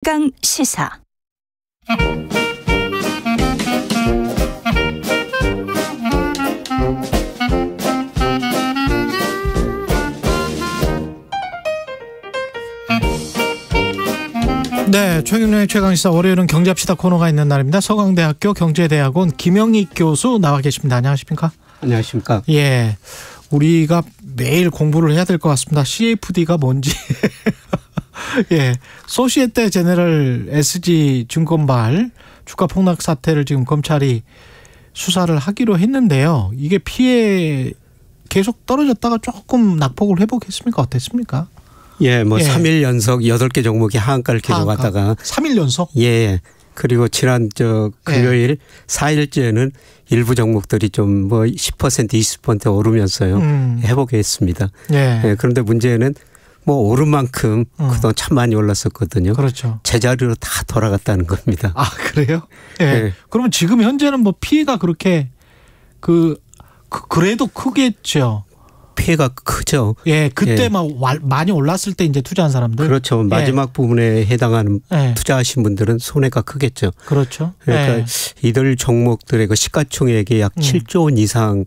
최강 시사. 네, 최경영의 최강시사 월요일은 경제합시다 코너가 있는 날입니다. 서강대학교 경제대학원 김영익 교수 나와 계십니다. 안녕하십니까? 안녕하십니까? 예, 우리가 매일 공부를 해야 될 것 같습니다. CFD가 뭔지. 예, 소시에테 제네럴 SG 증권발 주가 폭락 사태를 지금 검찰이 수사를 하기로 했는데요. 이게 피해 계속 떨어졌다가 조금 낙폭을 회복했습니까? 어땠습니까? 예, 뭐 3일 연속 8개 종목이 하한가를 기록하다가 3일 연속? 예. 그리고 지난 금요일 4일째는 일부 종목들이 좀 뭐 10% 20% 오르면서요. 회복했습니다. 예, 그런데 문제는 뭐 오른 만큼 그동안 참 많이 올랐었거든요. 그렇죠. 제자리로 다 돌아갔다는 겁니다. 아, 그래요? 예. 예. 그러면 지금 현재는 뭐 피해가 그렇게 그래도 크겠죠. 피해가 크죠. 예, 그때 막 많이 올랐을 때 이제 투자한 사람들. 그렇죠. 마지막 부분에 해당하는 예. 투자하신 분들은 손해가 크겠죠. 그렇죠. 그러니까 예. 이들 종목들의 그 시가총액이 약 7조 원 이상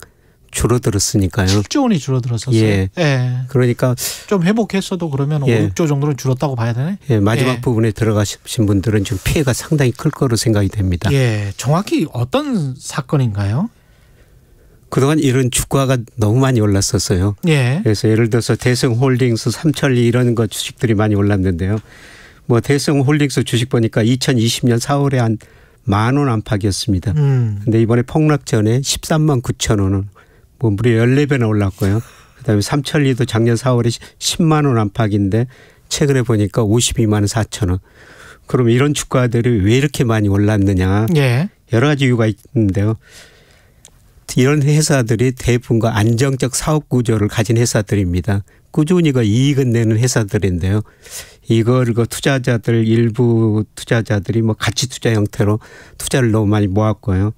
줄어들었으니까요. 7조 원이 줄어들었었어요. 예. 예. 그러니까 좀 회복했어도 그러면 예. 5, 6조 정도는 줄었다고 봐야 되네. 예, 마지막 예. 부분에 들어가신 분들은 좀 피해가 상당히 클 거로 생각이 됩니다. 예, 정확히 어떤 사건인가요? 그동안 이런 주가가 너무 많이 올랐었어요. 예. 그래서 예를 들어서 대성홀딩스, 삼천리 이런 거 주식들이 많이 올랐는데요. 뭐 대성홀딩스 주식 보니까 2020년 4월에 한 10,000원 안팎이었습니다. 근데 이번에 폭락 전에 13만 9천 원은 뭐 무려 14배나 올랐고요. 그다음에 삼천리도 작년 4월에 10만 원 안팎인데 최근에 보니까 52만 4천 원. 그러면 이런 주가들이 왜 이렇게 많이 올랐느냐. 예. 여러 가지 이유가 있는데요. 이런 회사들이 대부분 안정적 사업 구조를 가진 회사들입니다. 꾸준히 이익은 내는 회사들인데요. 이걸 투자자들 일부 투자자들이 뭐 가치 투자 형태로 투자를 너무 많이 모았고요.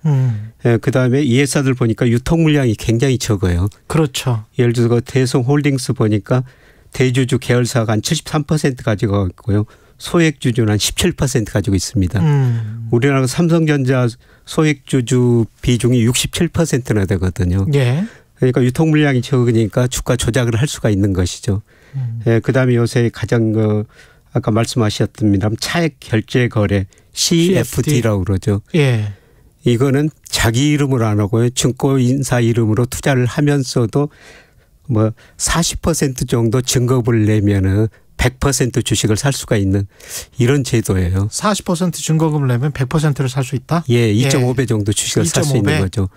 그다음에 이 회사들 보니까 유통 물량이 굉장히 적어요. 그렇죠. 예를 들어서 대성홀딩스 보니까 대주주 계열사가 한 73% 가지고 있고요. 소액주주는 한 17% 가지고 있습니다. 우리나라 삼성전자 소액주주 비중이 67%나 되거든요. 예. 그러니까 유통 물량이 적으니까 주가 조작을 할 수가 있는 것이죠. 예, 그다음에 요새 가장 아까 말씀하셨습니다. 차액 결제 거래 CFD라고 그러죠. 예. 이거는 자기 이름으로 안 하고요. 증권인사 이름으로 투자를 하면서도 뭐 40% 정도 증거를 내면은 100% 주식을 살 수가 있는 이런 제도예요. 40% 증거금을 내면 100%를 살 수 있다? 예, 2.5배 정도 주식을 살 수 있는 거죠.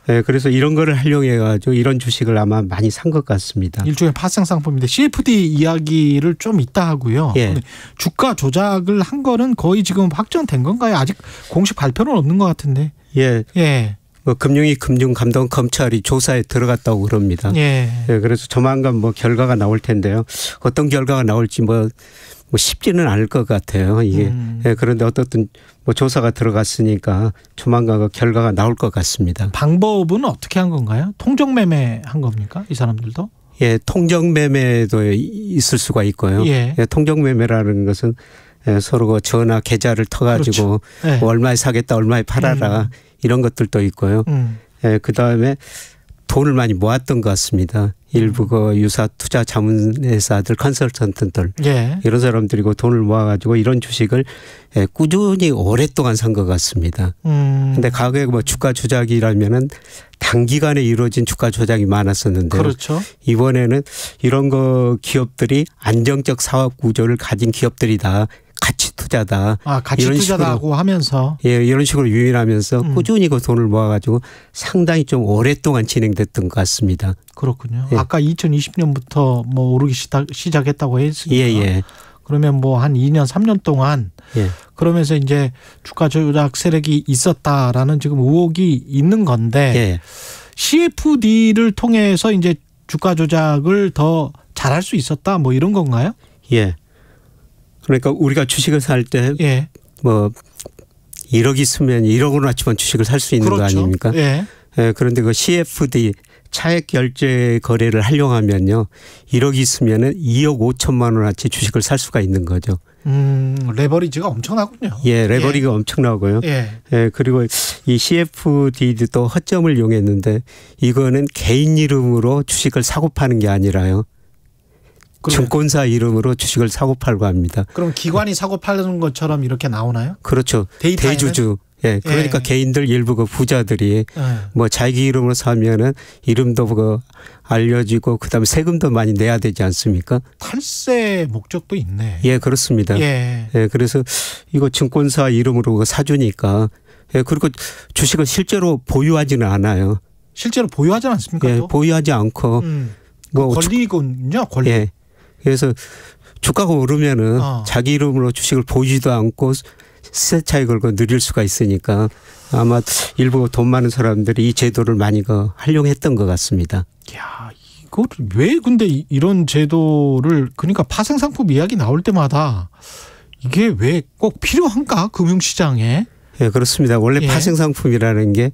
예, 그래서 이런 거를 활용해 가지고 이런 주식을 아마 많이 산 것 같습니다. 일종의 파생 상품인데 CFD 이야기를 좀 이따 하고요. 예. 주가 조작을 한 거는 거의 지금 확정된 건가요? 아직 공식 발표는 없는 것 같은데. 예. 예. 뭐 금융감독 검찰이 조사에 들어갔다고 그럽니다. 예. 예, 그래서 조만간 뭐 결과가 나올 텐데요. 어떤 결과가 나올지 뭐 쉽지는 않을 것 같아요. 이게 예, 그런데 어떻든 뭐 조사가 들어갔으니까 조만간 그 결과가 나올 것 같습니다. 방법은 어떻게 한 건가요? 통정매매 한 겁니까? 이 사람들도? 예, 통정매매도 있을 수가 있고요. 예. 예, 통정매매라는 것은 예, 서로 전화 계좌를 터가지고 그렇죠. 예. 뭐 얼마에 사겠다, 얼마에 팔아라 이런 것들도 있고요. 예, 그다음에 돈을 많이 모았던 것 같습니다. 일부 유사 투자 자문회사들, 컨설턴트들 예. 이런 사람들이고 돈을 모아가지고 이런 주식을 꾸준히 오랫동안 산 것 같습니다. 그런데 과거에 뭐 주가 조작이라면은 단기간에 이루어진 주가 조작이 많았었는데요. 그렇죠. 이번에는 이런 기업들이 안정적 사업 구조를 가진 기업들이다. 가치 투자다. 아, 가치 이런 투자다고 하면서. 예, 이런 식으로 유인하면서 꾸준히 돈을 모아가지고 상당히 좀 오랫동안 진행됐던 것 같습니다. 그렇군요. 예. 아까 2020년부터 뭐 오르기 시작했다고 했으니까. 예, 예. 그러면 뭐 한 2년, 3년 동안 예. 그러면서 이제 주가 조작 세력이 있었다라는 지금 의혹이 있는 건데 예. CFD를 통해서 이제 주가 조작을 더 잘할 수 있었다 뭐 이런 건가요? 예. 그러니까 우리가 주식을 살 때 예. 뭐 1억 있으면 1억으로나치만 주식을 살 수 있는 그렇죠. 거 아닙니까? 예. 예. 그런데 그 CFD 차액 결제 거래를 하려고 하면요. 1억 있으면은 2억 5천만 원어치 주식을 살 수가 있는 거죠. 레버리지가 엄청나군요. 예, 레버리지가 예. 엄청나고요. 예. 예, 그리고 이 CFD도 허점을 이용했는데 이거는 개인 이름으로 주식을 사고 파는 게 아니라요. 그래. 증권사 이름으로 주식을 사고 팔고 합니다. 그럼 기관이 사고 파는 것처럼 이렇게 나오나요? 그렇죠. 대주주. 예, 그러니까 예. 개인들 일부 그 부자들이 뭐 자기 이름으로 사면은 이름도 그 알려지고 그다음에 세금도 많이 내야 되지 않습니까? 탈세 목적도 있네. 예, 그렇습니다. 예, 그래서 이거 증권사 이름으로 사주니까 예, 그리고 주식을 실제로 보유하지는 않아요. 실제로 보유하지 않습니까? 예, 보유하지 않고 뭐 권리군요, 권리. 예, 그래서 주가가 오르면은 자기 이름으로 주식을 보이지도 않고 세 차익 걸고 누릴 수가 있으니까 아마 일부 돈 많은 사람들이 이 제도를 많이 활용했던 것 같습니다. 야, 이거 왜 근데 이런 제도를 그러니까 파생상품 이야기 나올 때마다 이게 왜 꼭 필요한가 금융시장에? 예, 그렇습니다. 원래 예. 파생상품이라는 게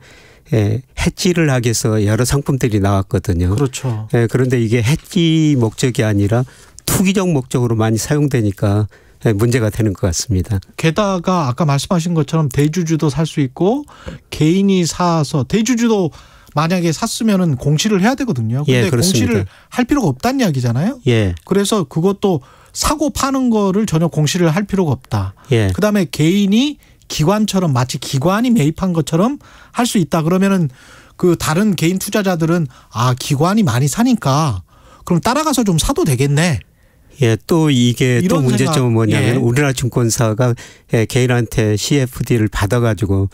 해지를 하기 위해서 여러 상품들이 나왔거든요. 그렇죠. 예, 그런데 이게 해지 목적이 아니라 투기적 목적으로 많이 사용되니까 문제가 되는 것 같습니다. 게다가 아까 말씀하신 것처럼 대주주도 살 수 있고 개인이 사서 대주주도 만약에 샀으면은 공시를 해야 되거든요. 그런데 예, 공시를 할 필요가 없다는 이야기잖아요. 예. 그래서 그것도 사고 파는 거를 전혀 공시를 할 필요가 없다. 예. 그다음에 개인이 기관처럼 마치 기관이 매입한 것처럼 할 수 있다. 그러면은 그 다른 개인 투자자들은 아, 기관이 많이 사니까 그럼 따라가서 좀 사도 되겠네. 예, 또 이게 또 문제점은 뭐냐면 예. 우리나라 증권사가 개인한테 CFD를 받아가지고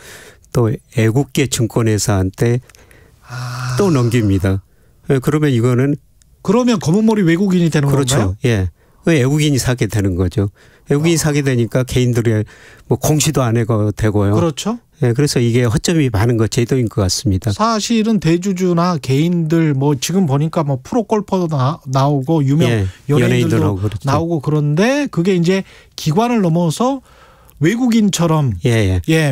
또 애국계 증권회사한테 또 넘깁니다. 그러면 이거는 그러면 검은머리 외국인이 되는 그렇죠. 건가요? 예, 외국인이 사게 되는 거죠. 외국인이 사게 되니까 개인들이 뭐 공시도 안 해도 되고요. 그렇죠. 예, 그래서 이게 허점이 많은 것 제도인 것 같습니다. 사실은 대주주나 개인들 뭐 지금 보니까 뭐 프로 골퍼도 나오고 유명 예, 연예인들도 그렇죠. 나오고 그런데 그게 이제 기관을 넘어서 외국인처럼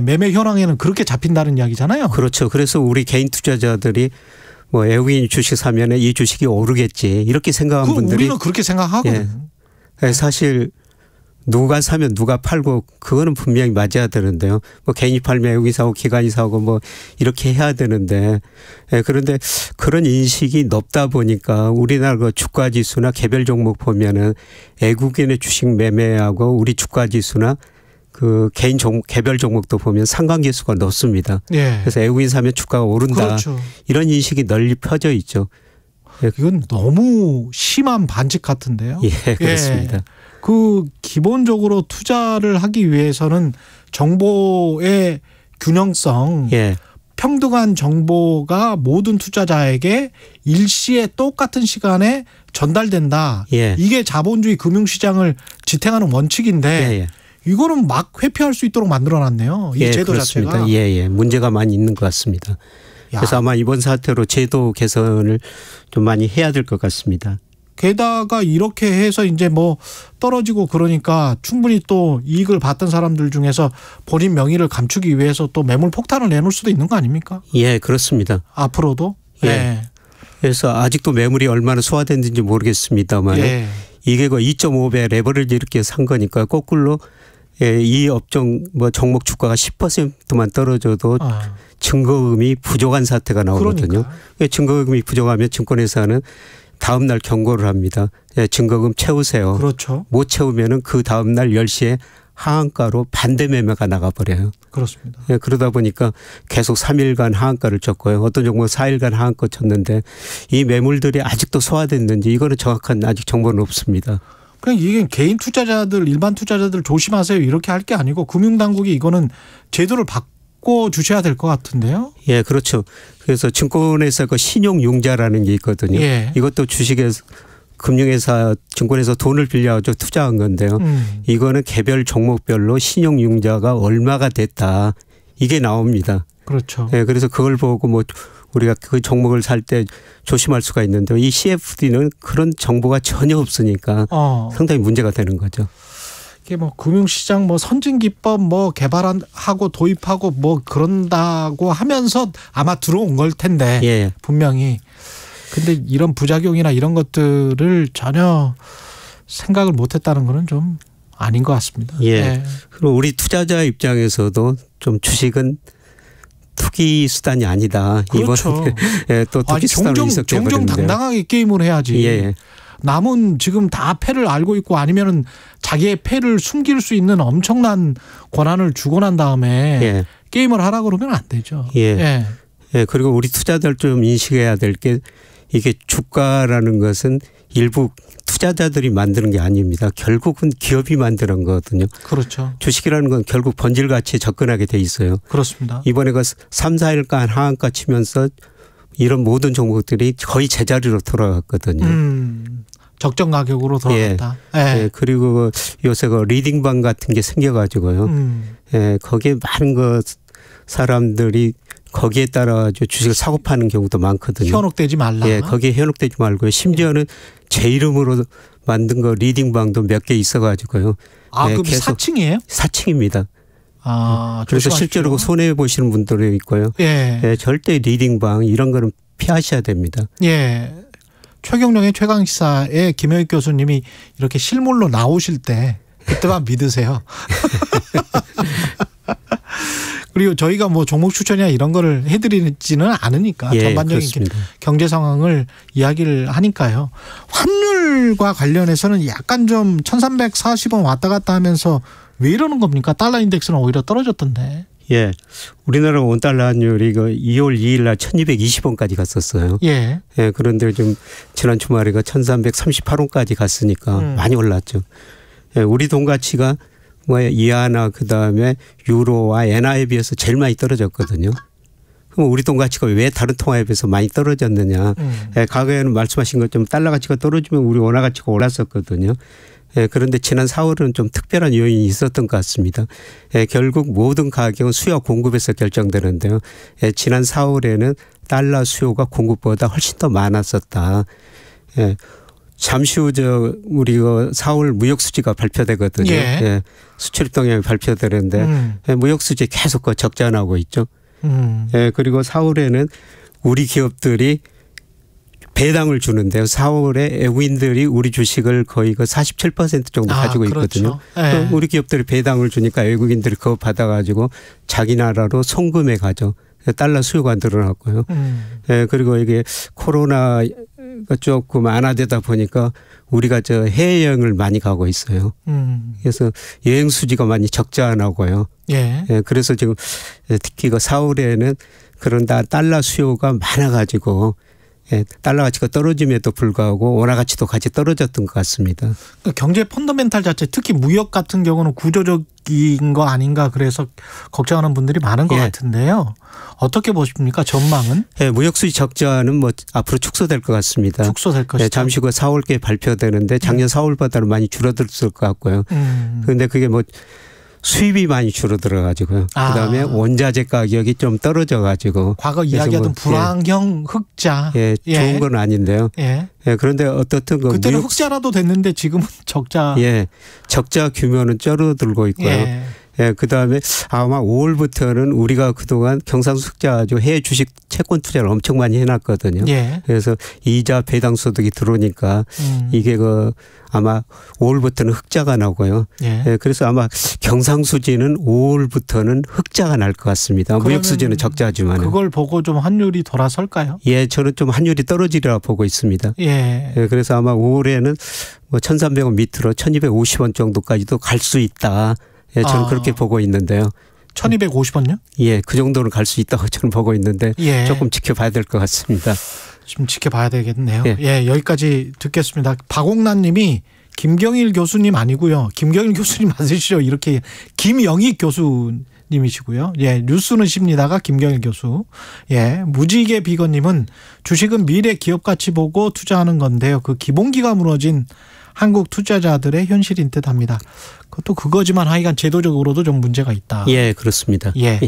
매매 현황에는 그렇게 잡힌다는 이야기잖아요. 그렇죠. 그래서 우리 개인 투자자들이 뭐 외국인 주식 사면은 이 주식이 오르겠지 이렇게 생각한 분들이 우리는 그렇게 생각하거든요. 예, 사실 누가 사면 누가 팔고 그거는 분명히 맞아야 되는데요. 뭐 개인이 팔면 외국인 사고 기관이 사고 뭐 이렇게 해야 되는데 그런데 그런 인식이 높다 보니까 우리나라 그 주가 지수나 개별 종목 보면은 외국인의 주식 매매하고 우리 주가 지수나 그 개인 개별 종목도 보면 상관계수가 높습니다. 예. 그래서 외국인 사면 주가가 오른다. 그렇죠. 이런 인식이 널리 펴져 있죠. 이건 너무 심한 반칙 같은데요. 예, 그렇습니다. 그 기본적으로 투자를 하기 위해서는 정보의 균형성, 평등한 정보가 모든 투자자에게 일시에 똑같은 시간에 전달된다. 이게 자본주의 금융시장을 지탱하는 원칙인데 이거는 막 회피할 수 있도록 만들어놨네요. 이 제도 그렇습니다. 자체가. 문제가 많이 있는 것 같습니다. 그래서 아마 이번 사태로 제도 개선을 좀 많이 해야 될 것 같습니다. 게다가 이렇게 해서 이제 뭐 떨어지고 그러니까 충분히 또 이익을 받던 사람들 중에서 본인 명의를 감추기 위해서 또 매물 폭탄을 내놓을 수도 있는 거 아닙니까? 예, 그렇습니다. 앞으로도. 그래서 아직도 매물이 얼마나 소화됐는지 모르겠습니다만 이게 그 2.5배 레버리지 이렇게 산 거니까 거꾸로 이 업종 뭐 종목 주가가 10%만 떨어져도 증거금이 부족한 사태가 나오거든요. 증거금이 부족하면 증권회사는 다음 날 경고를 합니다. 증거금 채우세요. 그렇죠. 못 채우면은 그 다음 날 10시에 하한가로 반대 매매가 나가버려요. 그렇습니다. 그러다 보니까 계속 3일간 하한가를 쳤고요. 어떤 종목은 4일간 하한가 쳤는데 이 매물들이 아직도 소화됐는지 이거는 정확한 아직 정보는 없습니다. 그냥 이게 개인 투자자들 일반 투자자들 조심하세요 이렇게 할 게 아니고 금융당국이 이거는 제도를 바꿔 주셔야 될 것 같은데요. 예, 그렇죠. 그래서 증권회사 그 신용융자라는 게 있거든요. 이것도 주식에서 금융회사 증권에서 돈을 빌려가지고 투자한 건데요. 이거는 개별 종목별로 신용융자가 얼마가 됐다 이게 나옵니다. 그렇죠. 그래서 그걸 보고 뭐 우리가 그 종목을 살 때 조심할 수가 있는데 이 CFD는 그런 정보가 전혀 없으니까 상당히 문제가 되는 거죠. 이게 뭐 금융시장 뭐 선진기법 뭐 개발하고 도입하고 뭐 그런다고 하면서 아마 들어온 걸 텐데 분명히 근데 이런 부작용이나 이런 것들을 전혀 생각을 못했다는 거는 좀 아닌 것 같습니다. 예. 네. 그리고 우리 투자자 입장에서도 좀 주식은 투기 수단이 아니다. 그렇죠. 이번에 예, 또 투기 수단으로 이석돼 버렸는데. 종종 당당하게 게임을 해야지. 예. 남은 지금 다 패를 알고 있고 아니면은 자기의 패를 숨길 수 있는 엄청난 권한을 주고 난 다음에 예. 게임을 하라 그러면 안 되죠. 예. 예. 예. 그리고 우리 투자자들 좀 인식해야 될 게 이게 주가라는 것은 일부 투자자들이 만드는 게 아닙니다. 결국은 기업이 만드는 거거든요. 그렇죠. 주식이라는 건 결국 번질 가치에 접근하게 돼 있어요. 그렇습니다. 이번에 그 3, 4일간 하한가 치면서 이런 모든 종목들이 거의 제자리로 돌아갔거든요. 적정 가격으로 돌아갔다. 예. 예. 예. 그리고 요새 그 리딩방 같은 게 생겨가지고요. 예. 거기에 많은 그 사람들이 거기에 따라 주식을 사고 파는 경우도 많거든요. 현혹되지 말라. 예, 거기에 현혹되지 말고요. 심지어는 제 이름으로 만든 거 리딩방도 몇 개 있어가지고요. 아, 예, 그럼 4층이에요? 4층입니다. 아, 그래서 조심하십시오. 실제로 손해 보시는 분들이 있고요. 예. 예, 절대 리딩방 이런 거는 피하셔야 됩니다. 예. 최경영의 최강시사에 김영익 교수님이 이렇게 실물로 나오실 때 그때만 믿으세요. 그리고 저희가 뭐 종목 추천이나 이런 거를 해드리지는 않으니까 예, 전반적인 그렇습니다. 경제 상황을 이야기를 하니까요. 환율과 관련해서는 약간 좀 1340원 왔다 갔다 하면서 왜 이러는 겁니까? 달러 인덱스는 오히려 떨어졌던데. 예. 우리나라 원달러 환율이 그 2월 2일 날 1220원까지 갔었어요. 예. 예. 그런데 좀 지난 주말에가 1338원까지 갔으니까 많이 올랐죠. 예. 우리 돈 가치가 뭐 이하나 그다음에 유로와 엔화에 비해서 제일 많이 떨어졌거든요. 그럼 우리 돈 가치가 왜 다른 통화에 비해서 많이 떨어졌느냐. 예, 과거에는 말씀하신 것처럼 달러 가치가 떨어지면 우리 원화 가치가 올랐었거든요. 예, 그런데 지난 4월은 좀 특별한 요인이 있었던 것 같습니다. 예, 결국 모든 가격은 수요와 공급에서 결정되는데요. 예, 지난 4월에는 달러 수요가 공급보다 훨씬 더 많았었다. 예. 잠시 후 우리 4월 무역 수지가 발표되거든요. 예. 예. 수출입 동향이 발표되는데 예, 무역 수지 계속 적자 나고 있죠. 예. 그리고 4월에는 우리 기업들이 배당을 주는데요. 4월에 외국인들이 우리 주식을 거의 47% 정도 가지고 있거든요. 그렇죠. 예. 우리 기업들이 배당을 주니까 외국인들이 그거 받아가지고 자기 나라로 송금해 가죠. 달러 수요가 늘어났고요. 예, 그리고 이게 코로나가 조금 완화되다 보니까 우리가 해외여행을 많이 가고 있어요. 그래서 여행 수지가 많이 적자 나고요. 예. 예, 그래서 지금 특히 4월에는 그런 달러 수요가 많아가지고 예, 달러 가치가 떨어짐에도 불구하고 원화 가치도 같이 떨어졌던 것 같습니다. 경제 펀더멘탈 자체 특히 무역 같은 경우는 구조적인 거 아닌가 그래서 걱정하는 분들이 많은 것 같은데요. 어떻게 보십니까? 전망은? 예, 무역 수지 적자는 뭐 앞으로 축소될 것 같습니다. 축소될 것이다. 예, 잠시 후 4월께 발표되는데 작년 4월보다는 많이 줄어들었을 것 같고요. 그런데 그게 뭐 수입이 많이 줄어들어 가지고요. 그다음에 원자재 가격이 좀 떨어져 가지고 과거 이야기하던 불황형 흑자. 예, 좋은 건 아닌데요. 예. 예, 그런데 어떻든 그때는 흑자라도 됐는데 지금은 적자. 예. 적자 규모는 줄어들고 있고요. 예. 예, 그다음에 아마 5월부터는 우리가 그동안 경상수 흑자 가지고 해외 주식 채권 투자를 엄청 많이 해놨거든요. 예. 그래서 이자 배당 소득이 들어오니까 이게 아마 5월부터는 흑자가 나고요. 예. 예, 그래서 아마 경상수지는 5월부터는 흑자가 날 것 같습니다. 무역수지는 적자지만. 그걸 보고 좀 환율이 돌아설까요? 예, 저는 좀 환율이 떨어지리라 보고 있습니다. 예. 예, 그래서 아마 5월에는 뭐 1,300원 밑으로 1,250원 정도까지도 갈 수 있다. 예, 저는 그렇게 보고 있는데요. 1,250원요? 예, 그 정도는 갈 수 있다고 저는 보고 있는데 예. 조금 지켜봐야 될 것 같습니다. 좀 지켜봐야 되겠네요. 예. 예, 여기까지 듣겠습니다. 박옥란 님이 김경일 교수님 아니고요. 김경일 교수님 맞으시죠? 이렇게 김영익 교수님이시고요. 예, 뉴스는 쉽니다가 김경일 교수. 예, 무지개 비건님은 주식은 미래 기업 가치 보고 투자하는 건데요. 그 기본기가 무너진 한국 투자자들의 현실인 듯합니다. 그것도 그거지만 하여간 제도적으로도 좀 문제가 있다. 예, 그렇습니다. 예.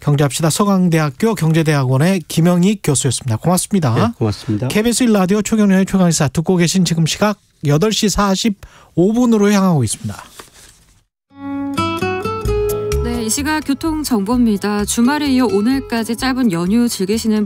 경제합시다. 서강대학교 경제대학원의 김영익 교수였습니다. 고맙습니다. 네, 고맙습니다. KBS 1라디오 최경영의 최강시사 듣고 계신 지금 시각 8시 45분으로 향하고 있습니다. 네, 이 시각 교통정보입니다. 주말에 이어 오늘까지 짧은 연휴 즐기시는